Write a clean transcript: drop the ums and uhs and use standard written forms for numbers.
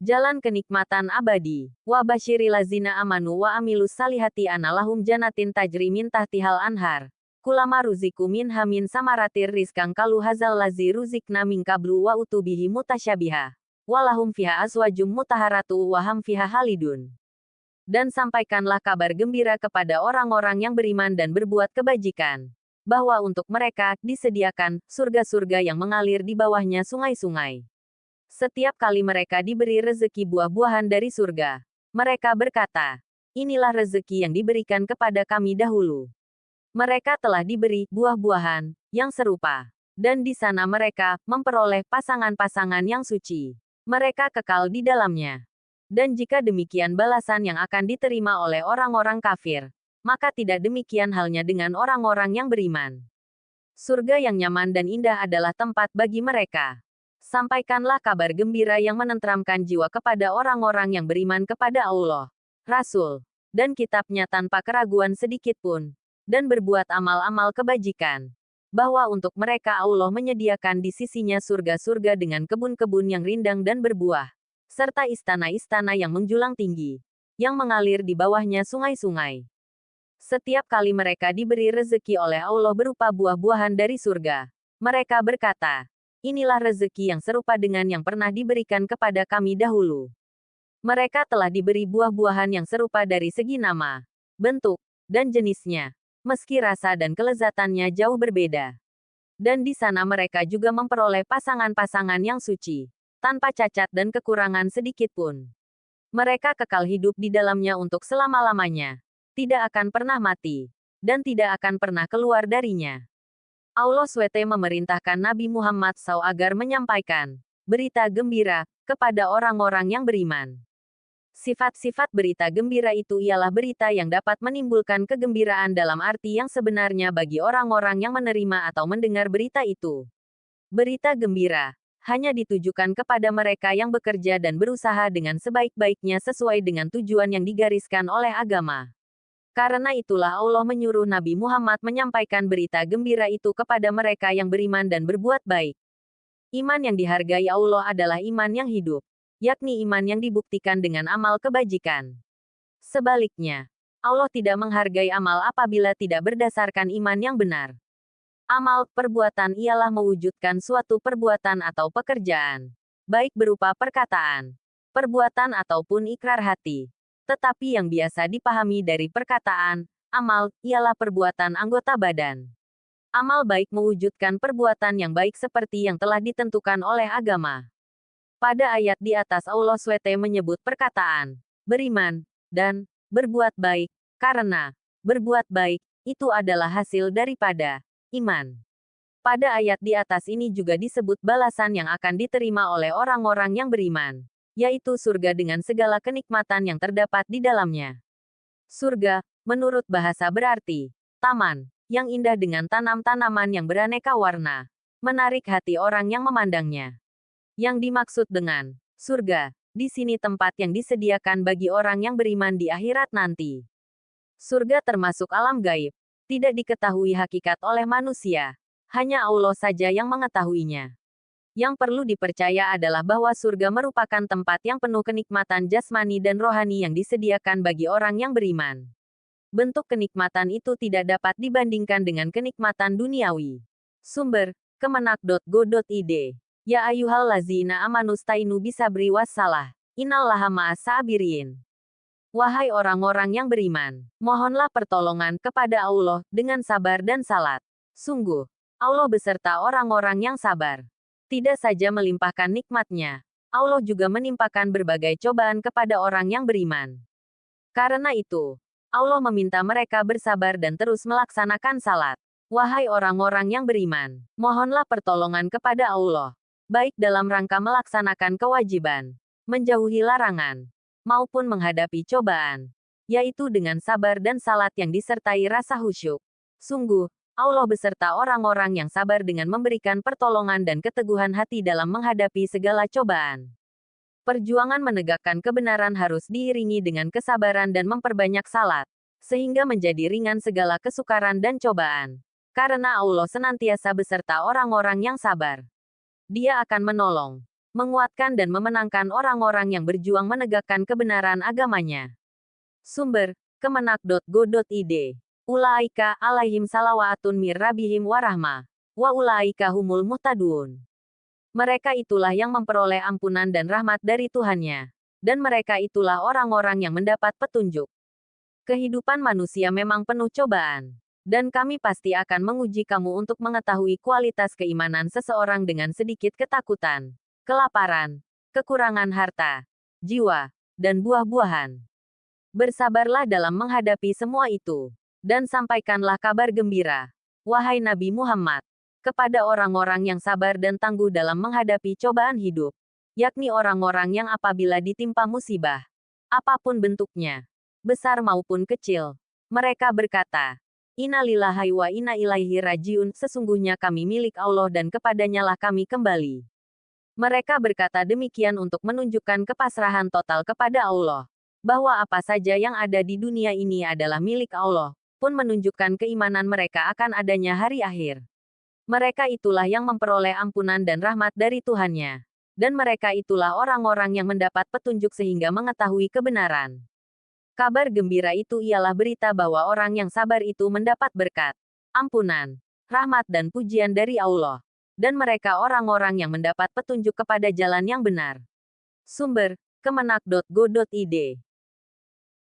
Jalan kenikmatan abadi. Wa basyiril lazina amanu wa amilus salihati ana lahum jannatin tajri min tahtihal anhar. Kulama ruziku min hamin samaratir rizkang kalu hazal lazi ruzikna min kablu wa utubihi mutasyabiha. Walahum fiha azwajum mutaharatu wa ham fiha halidun. Dan sampaikanlah kabar gembira kepada orang-orang yang beriman dan berbuat kebajikan, bahwa untuk mereka disediakan surga-surga yang mengalir di bawahnya sungai-sungai. Setiap kali mereka diberi rezeki buah-buahan dari surga, mereka berkata, inilah rezeki yang diberikan kepada kami dahulu. Mereka telah diberi buah-buahan yang serupa, dan di sana mereka memperoleh pasangan-pasangan yang suci. Mereka kekal di dalamnya. Dan jika demikian balasan yang akan diterima oleh orang-orang kafir, maka tidak demikian halnya dengan orang-orang yang beriman. Surga yang nyaman dan indah adalah tempat bagi mereka. Sampaikanlah kabar gembira yang menenteramkan jiwa kepada orang-orang yang beriman kepada Allah, Rasul, dan kitabnya tanpa keraguan sedikit pun, dan berbuat amal-amal kebajikan, bahwa untuk mereka Allah menyediakan di sisinya surga-surga dengan kebun-kebun yang rindang dan berbuah, serta istana-istana yang menjulang tinggi, yang mengalir di bawahnya sungai-sungai. Setiap kali mereka diberi rezeki oleh Allah berupa buah-buahan dari surga, mereka berkata, inilah rezeki yang serupa dengan yang pernah diberikan kepada kami dahulu. Mereka telah diberi buah-buahan yang serupa dari segi nama, bentuk, dan jenisnya, meski rasa dan kelezatannya jauh berbeda. Dan di sana mereka juga memperoleh pasangan-pasangan yang suci, tanpa cacat dan kekurangan sedikit pun. Mereka kekal hidup di dalamnya untuk selama-lamanya, tidak akan pernah mati, dan tidak akan pernah keluar darinya. Allah SWT memerintahkan Nabi Muhammad SAW agar menyampaikan berita gembira kepada orang-orang yang beriman. Sifat-sifat berita gembira itu ialah berita yang dapat menimbulkan kegembiraan dalam arti yang sebenarnya bagi orang-orang yang menerima atau mendengar berita itu. Berita gembira hanya ditujukan kepada mereka yang bekerja dan berusaha dengan sebaik-baiknya sesuai dengan tujuan yang digariskan oleh agama. Karena itulah Allah menyuruh Nabi Muhammad menyampaikan berita gembira itu kepada mereka yang beriman dan berbuat baik. Iman yang dihargai Allah adalah iman yang hidup, yakni iman yang dibuktikan dengan amal kebajikan. Sebaliknya, Allah tidak menghargai amal apabila tidak berdasarkan iman yang benar. Amal, perbuatan ialah mewujudkan suatu perbuatan atau pekerjaan, baik berupa perkataan, perbuatan ataupun ikrar hati. Tetapi yang biasa dipahami dari perkataan, amal, ialah perbuatan anggota badan. Amal baik mewujudkan perbuatan yang baik seperti yang telah ditentukan oleh agama. Pada ayat di atas Allah SWT menyebut perkataan, beriman, dan berbuat baik, karena berbuat baik, itu adalah hasil daripada iman. Pada ayat di atas ini juga disebut balasan yang akan diterima oleh orang-orang yang beriman, yaitu surga dengan segala kenikmatan yang terdapat di dalamnya. Surga, menurut bahasa berarti, taman, yang indah dengan tanam-tanaman yang beraneka warna, menarik hati orang yang memandangnya. Yang dimaksud dengan surga, di sini tempat yang disediakan bagi orang yang beriman di akhirat nanti. Surga termasuk alam gaib, tidak diketahui hakikat oleh manusia, hanya Allah saja yang mengetahuinya. Yang perlu dipercaya adalah bahwa surga merupakan tempat yang penuh kenikmatan jasmani dan rohani yang disediakan bagi orang yang beriman. Bentuk kenikmatan itu tidak dapat dibandingkan dengan kenikmatan duniawi. Sumber, kemenak.go.id. Ya ayyuhal lazina amanu stainu bisabri wassalah. Innallaha ma'as sabirin. Wahai orang-orang yang beriman, mohonlah pertolongan kepada Allah dengan sabar dan salat. Sungguh, Allah beserta orang-orang yang sabar. Tidak saja melimpahkan nikmat-Nya, Allah juga menimpakan berbagai cobaan kepada orang yang beriman. Karena itu, Allah meminta mereka bersabar dan terus melaksanakan salat. Wahai orang-orang yang beriman, mohonlah pertolongan kepada Allah, baik dalam rangka melaksanakan kewajiban, menjauhi larangan, maupun menghadapi cobaan, yaitu dengan sabar dan salat yang disertai rasa khusyuk. Sungguh, Allah beserta orang-orang yang sabar dengan memberikan pertolongan dan keteguhan hati dalam menghadapi segala cobaan. Perjuangan menegakkan kebenaran harus diiringi dengan kesabaran dan memperbanyak salat, sehingga menjadi ringan segala kesukaran dan cobaan. Karena Allah senantiasa beserta orang-orang yang sabar. Dia akan menolong menguatkan dan memenangkan orang-orang yang berjuang menegakkan kebenaran agamanya. Sumber, kemenak.go.id. Ulaika alaihim salawatun mir rabbihim warahmah. Wa ulaika humul muhtadun. Mereka itulah yang memperoleh ampunan dan rahmat dari Tuhannya. Dan mereka itulah orang-orang yang mendapat petunjuk. Kehidupan manusia memang penuh cobaan. Dan kami pasti akan menguji kamu untuk mengetahui kualitas keimanan seseorang dengan sedikit ketakutan, kelaparan, kekurangan harta, jiwa, dan buah-buahan. Bersabarlah dalam menghadapi semua itu. Dan sampaikanlah kabar gembira, wahai Nabi Muhammad, kepada orang-orang yang sabar dan tangguh dalam menghadapi cobaan hidup, yakni orang-orang yang apabila ditimpa musibah, apapun bentuknya, besar maupun kecil, mereka berkata, Inna lillahi wa inna ilaihi rajiun, sesungguhnya kami milik Allah dan kepadanyalah kami kembali. Mereka berkata demikian untuk menunjukkan kepasrahan total kepada Allah, bahwa apa saja yang ada di dunia ini adalah milik Allah, pun menunjukkan keimanan mereka akan adanya hari akhir. Mereka itulah yang memperoleh ampunan dan rahmat dari Tuhannya. Dan mereka itulah orang-orang yang mendapat petunjuk sehingga mengetahui kebenaran. Kabar gembira itu ialah berita bahwa orang yang sabar itu mendapat berkat, ampunan, rahmat dan pujian dari Allah. Dan mereka orang-orang yang mendapat petunjuk kepada jalan yang benar. Sumber, kemenak.go.id.